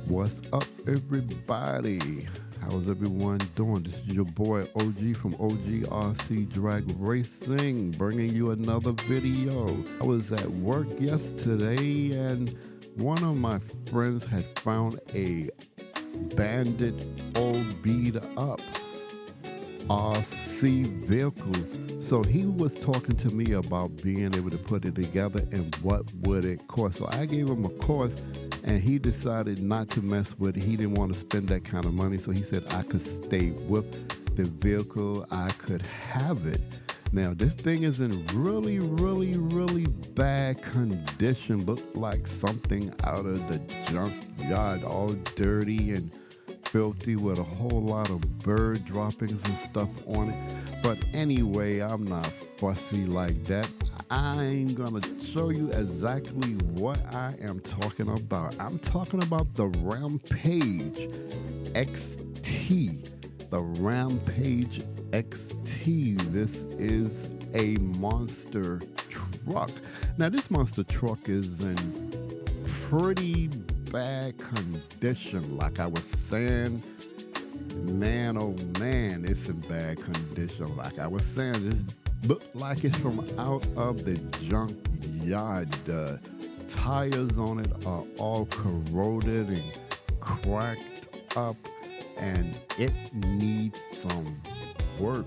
What's up, everybody? How's everyone doing? This is your boy OG from OGRC Drag Racing, bringing you another video. I was at work yesterday and one of my friends had found a bandit old beat up RC vehicle. So he was talking to me about being able to put it together and what would it cost. So I gave him a cost and he decided not to mess with it. He didn't want to spend that kind of money. So he said I could stay with the vehicle. I could have it. Now this thing is in really bad condition. Looked like something out of the junkyard, all dirty and filthy with a whole lot of bird droppings and stuff on it. But anyway, I'm not fussy like that. I'm gonna show you exactly what I am talking about. I'm talking about the Rampage XT. The Rampage XT. This is a monster truck. Now this monster truck is in pretty bad condition. Like I was saying, man, oh man, it's in bad condition. Like I was saying, this looked like it's from out of the junkyard. The tires on it are all corroded and cracked up, and it needs some work.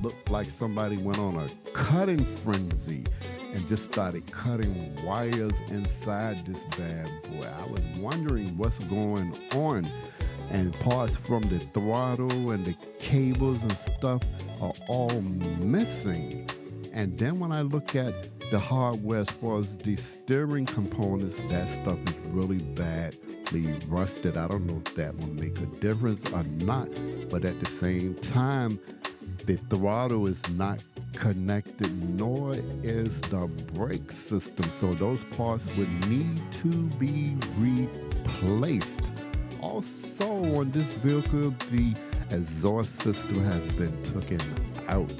Looked like somebody went on a cutting frenzy and just started cutting wires inside this bad boy. I was wondering what's going on, and parts from the throttle and the cables and stuff are all missing. And then when I look at the hardware as far as the steering components, that stuff is really badly rusted. I don't know if that will make a difference or not, but at the same time, the throttle is not connected, nor is the brake system. So those parts would need to be replaced. Also on this vehicle, the exhaust system has been taken out.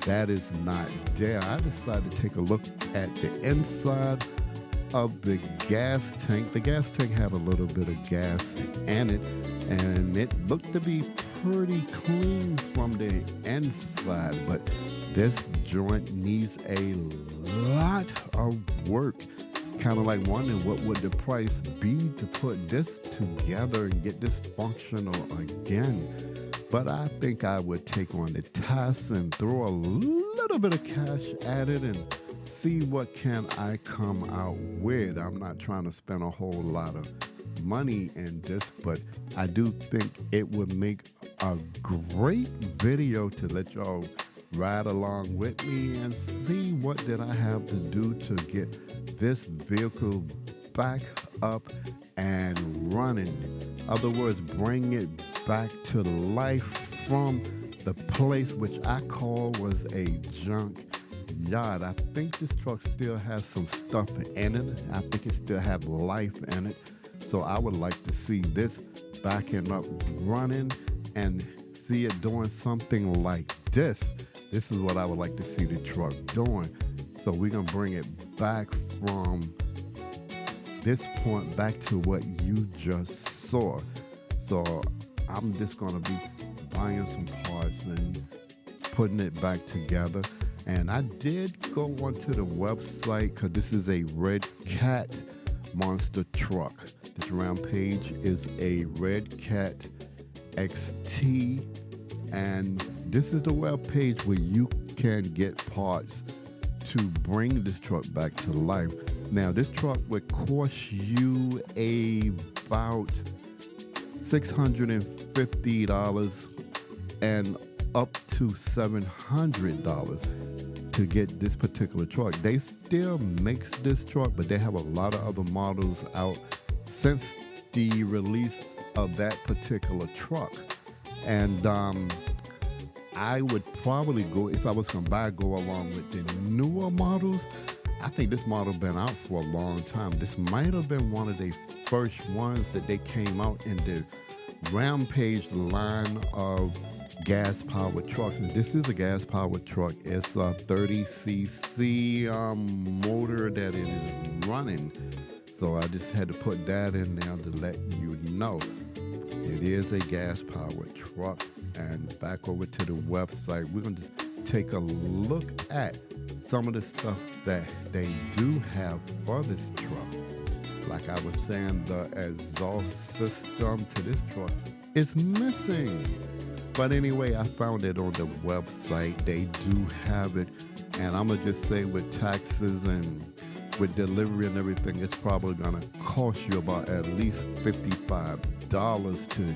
That is not there. I decided to take a look at the inside of the gas tank. The gas tank had a little bit of gas in it, and it looked to be pretty clean from the inside, but this joint needs a lot of work. Kind of like wondering what would the price be to put this together and get this functional again. But I think I would take on the task and throw a little bit of cash at it and see what can I come out with. I'm not trying to spend a whole lot of money in this, but I do think it would make a great video to let y'all ride along with me and see what did I have to do to get this vehicle back up and running. In other words, bring it back to life from the place which I call was a junk yard. I think this truck still has some stuff in it. I think it still has life in it. So I would like to see this backing up running and see it doing something like this. This is what I would like to see the truck doing. So we're gonna bring it back from this point back to what you just saw. So I'm just gonna be buying some parts and putting it back together. And I did go onto the website because this is a Red Cat monster truck. This Rampage is a Red Cat XT, and this is the web page where you can get parts to bring this truck back to life. Now this truck would cost you about $650 and up to $700 to get this particular truck. They still makes this truck, but they have a lot of other models out since the release of that particular truck. And I would probably go, if I was gonna go along with the newer models. I think this model been out for a long time. This might have been one of the first ones that they came out in the Rampage line of gas-powered trucks. And this is a gas-powered truck. It's a 30cc motor that it is running. So I just had to put that in there to let you know. It is a gas-powered truck. And back over to the website, we're going to just take a look at some of the stuff that they do have for this truck. Like I was saying, the exhaust system to this truck is missing. But anyway, I found it on the website. They do have it. And I'm going to just say with taxes and with delivery and everything, it's probably going to cost you about at least $55 to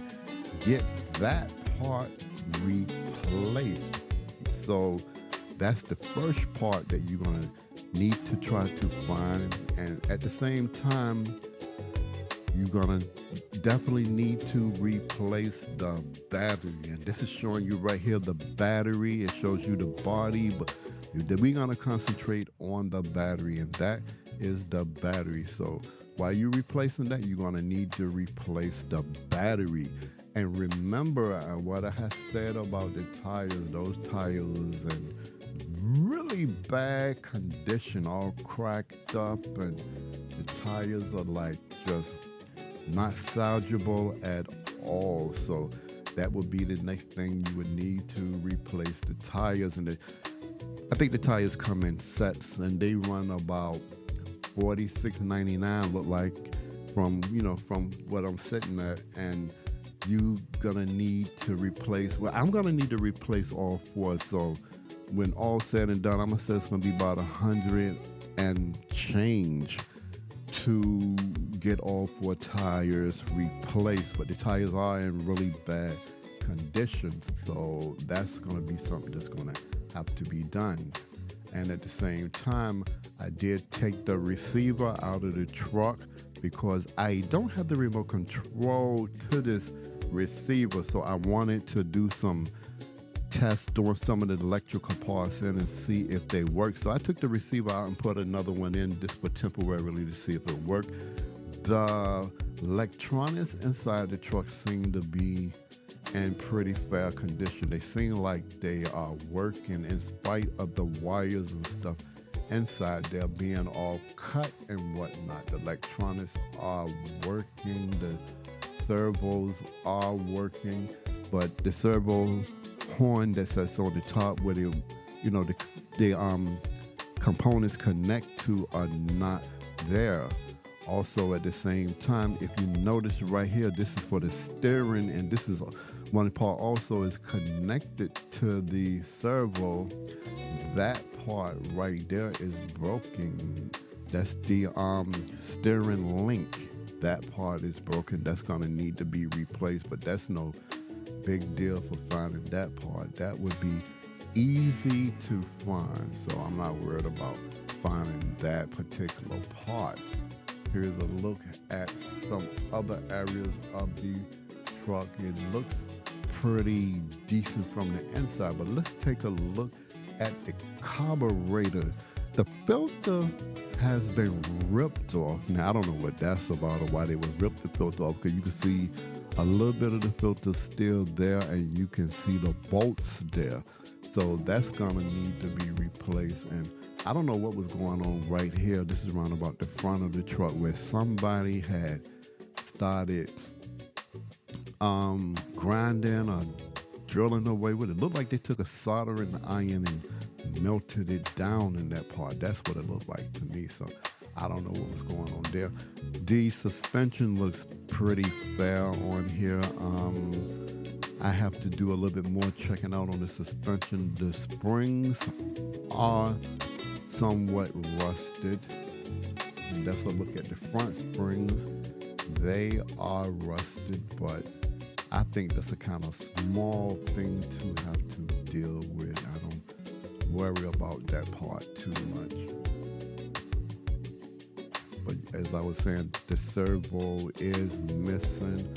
get that part replaced. So that's the first part that you're going to need to try to find. And at the same time, you're going to definitely need to replace the battery. And this is showing you right here the battery. It shows you the body, but we're going to concentrate on the battery, and that is the battery. So while you're replacing that, you're going to need to replace the battery. And remember what I had said about the tires. Those tires in really bad condition, all cracked up, and the tires are like just not salvageable at all. So that would be the next thing you would need to replace the tires. And I think the tires come in sets, and they run about $46.99. Look like from what I'm sitting at. And you gonna need to replace. Well, I'm gonna need to replace all four. So when all said and done, I'm gonna say it's gonna be about $100 and change to get all four tires replaced. But the tires are in really bad condition, so that's gonna be something that's gonna have to be done. And at the same time, I did take the receiver out of the truck because I don't have the remote control to this receiver. So I wanted to do some tests on some of the electrical parts in and see if they work. So I took the receiver out and put another one in just for temporarily to see if it worked. The electronics inside the truck seem to be in pretty fair condition. They seem like they are working in spite of the wires and stuff inside there being all cut and whatnot. The electronics are working, the servos are working, but the servo horn that sits on the top where the components connect to are not there. Also, at the same time, if you notice right here, this is for the steering, and this is one part also is connected to the servo. That part right there is broken. That's the steering link. That part is broken. That's gonna need to be replaced, but that's no big deal for finding that part. That would be easy to find, so I'm not worried about finding that particular part. Here's a look at some other areas of the truck. It looks pretty decent from the inside, but let's take a look at the carburetor. The filter has been ripped off. Now, I don't know what that's about or why they would rip the filter off, because you can see a little bit of the filter still there, and you can see the bolts there. So that's gonna need to be replaced. And I don't know what was going on right here. This is around about the front of the truck where somebody had started grinding or drilling away with it. It looked like they took a soldering iron and melted it down in that part. That's what it looked like to me. So I don't know what was going on there. The suspension looks pretty fair on here. I have to do a little bit more checking out on the suspension. The springs are somewhat rusted. And that's a look at the front springs. They are rusted, but I think that's a kind of small thing to have to deal with. I don't worry about that part too much. But as I was saying, the servo is missing.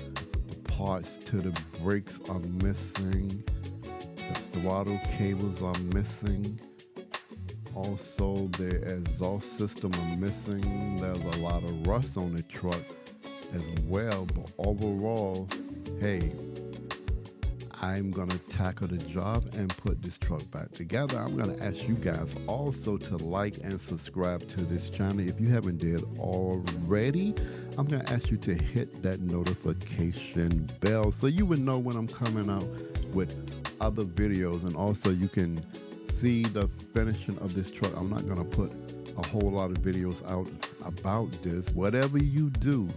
The parts to the brakes are missing. The throttle cables are missing. Also, the exhaust system are missing. There's a lot of rust on the truck as well. But overall, hey, I'm going to tackle the job and put this truck back together. I'm going to ask you guys also to like and subscribe to this channel. If you haven't did already, I'm going to ask you to hit that notification bell so you would know when I'm coming out with other videos. And also you can see the finishing of this truck. I'm not going to put a whole lot of videos out about this. Whatever you do,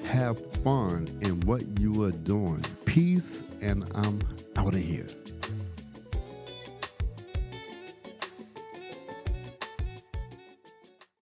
have fun in what you are doing. Peace, and I'm out of here.